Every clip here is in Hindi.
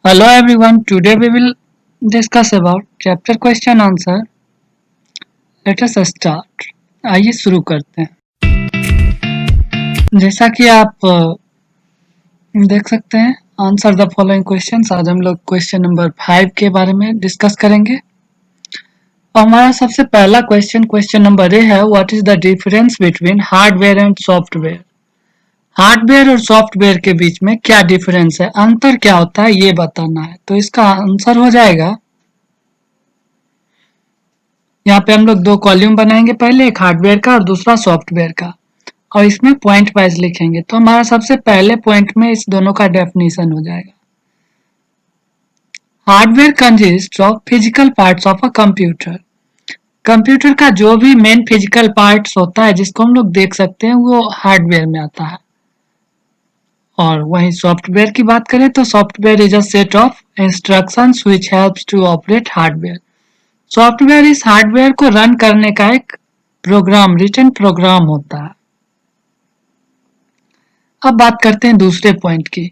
Hello everyone, today we will discuss about chapter question answer. Let us start. आइए शुरू करते हैं। जैसा कि आप देख सकते हैं, आंसर द फॉलोइंग क्वेश्चंस। आज हम लोग क्वेश्चन नंबर 5 के बारे में डिस्कस करेंगे। और हमारा सबसे पहला क्वेश्चन नंबर ए है, what is the difference between hardware and software. Hardware और सॉफ्टवेयर के बीच में क्या डिफरेंस है, अंतर क्या होता है, ये बताना है। तो इसका आंसर हो जाएगा, यहाँ पे हम लोग दो कॉलम बनाएंगे, पहले एक हार्डवेयर का और दूसरा सॉफ्टवेयर का, और इसमें पॉइंट वाइज लिखेंगे। तो हमारा सबसे पहले पॉइंट में इस दोनों का डेफिनेशन हो जाएगा। Hardware consist of physical parts of a computer. Computer का जो भी मेन फिजिकल पार्ट्स होता है जिसको हम लोग देख सकते हैं, वो हार्डवेयर में आता है। और वहीं सॉफ्टवेयर की बात करें तो software is a set of instructions which helps to operate hardware. Software इस हार्डवेयर को रन करने का एक प्रोग्राम, रिटन प्रोग्राम होता है। अब बात करते हैं दूसरे पॉइंट की।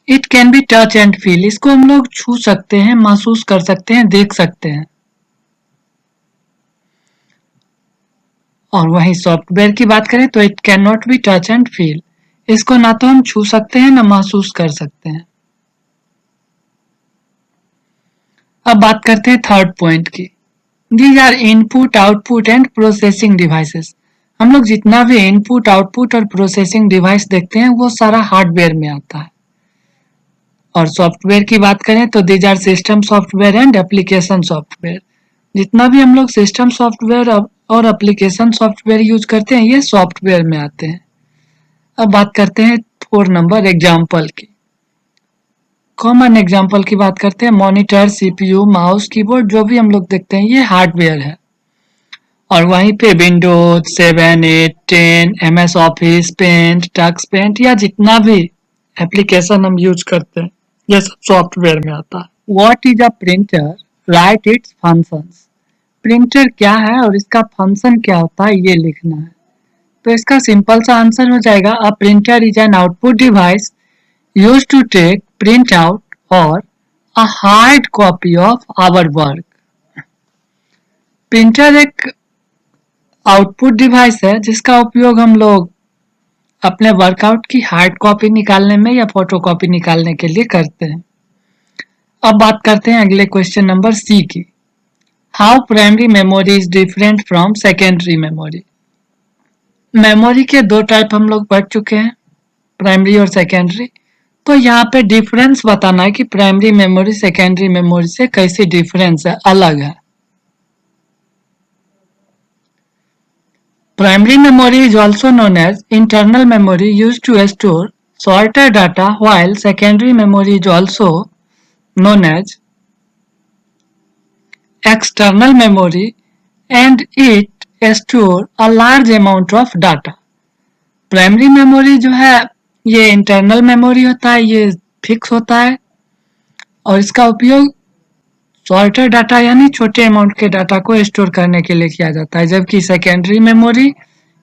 It can be touch and feel. इसको हम लोग छू सकते हैं, महसूस कर सकते हैं, देख सकते हैं। और वहीं सॉफ्टवेयर की बात करें तो it can not be touch and feel. इसको ना तो हम छू सकते हैं ना महसूस कर सकते हैं। अब बात करते हैं थर्ड पॉइंट की। These are input, output and processing devices. हम लोग जितना भी इनपुट, आउटपुट और प्रोसेसिंग डिवाइस देखते हैं वो सारा हार्डवेयर में आता है। और सॉफ्टवेयर की बात करें तो these are system software and application software. जितना भी हम लोग सिस्टम सॉफ्टवेयर और एप्लीकेशन सॉफ्टवेयर यूज करते हैं, ये सॉफ्टवेयर में आते हैं। अब बात करते हैं 4 नंबर एग्जाम्पल की। कॉमन एग्जाम्पल की बात करते हैं, मॉनिटर, सीपीयू, माउस, कीबोर्ड, जो भी हम लोग देखते हैं ये हार्डवेयर है। और वहीं पे Windows 7, 8, 10, MS office, paint, Tux paint या जितना भी एप्लीकेशन हम यूज करते हैं, ये सब सॉफ्टवेयर में आता है। What is a printer, right it's functions. Printer क्या है और इसका फंक्शन क्या होता है, ये लिखना है। तो इसका सिंपल सा आंसर हो जाएगा, a printer is an output device used to take print out और a hard copy of our work. Printer एक आउटपुट डिवाइस है जिसका उपयोग हम लोग अपने वर्कआउट की हार्ड कॉपी निकालने में या फोटो कॉपी निकालने के लिए करते हैं। अब बात करते हैं अगले क्वेश्चन नंबर सी की। How primary memory is different from secondary memory. Memory के दो टाइप हम लोग पढ़ चुके हैं, प्राइमरी और सेकेंडरी। तो यहाँ पे डिफरेंस बताना है कि प्राइमरी मेमोरी सेकेंडरी मेमोरी से कैसी डिफरेंस है, अलग है। Primary memory is also known as internal memory used to store shorter data, while secondary memory is also known as external memory and it store a large amount of data. Primary memory जो है ये internal memory होता है, ये फिक्स होता है और इसका उपयोग शॉर्टर डाटा यानी छोटे अमाउंट के डाटा को स्टोर करने के लिए किया जाता है। जबकि सेकेंडरी मेमोरी,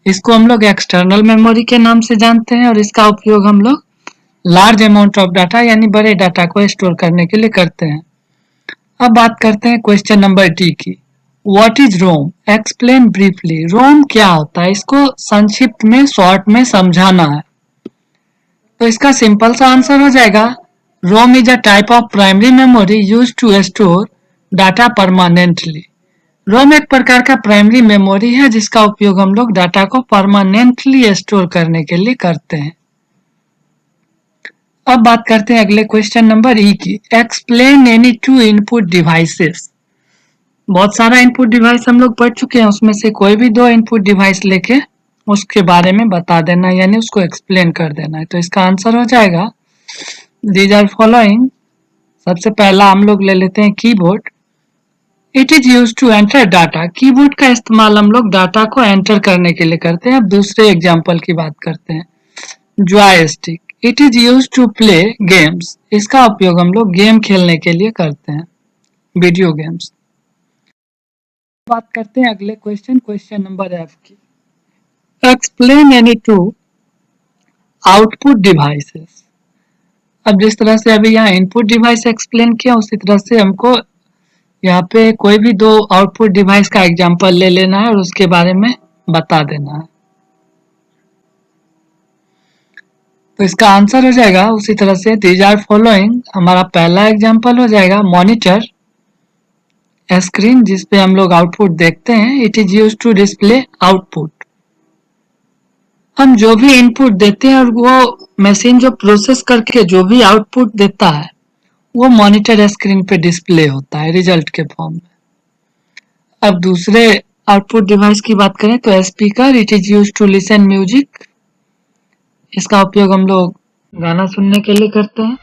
इसको हम लोग एक्सटर्नल मेमोरी के नाम से जानते हैं और इसका उपयोग हम लोग लार्ज अमाउंट ऑफ डाटा यानी बड़े डाटा को स्टोर करने के लिए करते हैं। अब बात करते हैं क्वेश्चन नंबर डी की। What is ROM, explain briefly. ROM क्या होता है, इसको संक्षिप्त में, शॉर्ट में समझाना है। तो इसका सिंपल सा आंसर हो जाएगा, ROM is a type of primary memory use to store data permanently. ROM एक प्रकार का प्राइमरी मेमोरी है जिसका उपयोग हम लोग डाटा को परमानेंटली स्टोर करने के लिए करते हैं। अब बात करते हैं अगले क्वेश्चन नंबर ई की। Explain any two input devices. बहुत सारा इनपुट डिवाइस हम लोग पढ़ चुके हैं, उसमें से कोई भी दो इनपुट डिवाइस लेके उसके बारे में बता देना, यानी उसको एक्सप्लेन कर देना है। तो इसका आंसर हो जाएगा, दीज आर फॉलोइंग। सबसे पहला हम लोग ले लेते हैं keyboard. It is use to enter data. Keyboard का इस्तेमाल हम लोग डाटा को एंटर करने के लिए करते हैं। अब दूसरे एग्जाम्पल की बात करते हैं, joystick. It is use to play games. इसका उपयोग हम लोग गेम खेलने के लिए करते हैं, वीडियो गेम्स। बात करते हैं अगले क्वेश्चन नंबर एफ की। Explain any two output devices. अब जिस तरह से अभी यहाँ इनपुट डिवाइस एक्सप्लेन किया उसी तरह से हमको यहाँ पे कोई भी दो आउटपुट डिवाइस का एग्जांपल ले लेना है और उसके बारे में बता देना है। तो इसका आंसर हो जाएगा उसी तरह से दीज आर फॉलोइंग। हमारा पहला एग्जांपल हो जाएगा मॉनिटर स्क्रीन जिसपे हम लोग आउटपुट देखते हैं। It is use to display output. हम जो भी इनपुट देते हैं और वो मशीन जो प्रोसेस करके जो भी आउटपुट देता है वो मॉनिटर स्क्रीन पे डिस्प्ले होता है रिजल्ट के फॉर्म में। अब दूसरे आउटपुट डिवाइस की बात करें तो speaker it is use to listen music. इसका उपयोग हम लोग गाना सुनने के लिए करते हैं।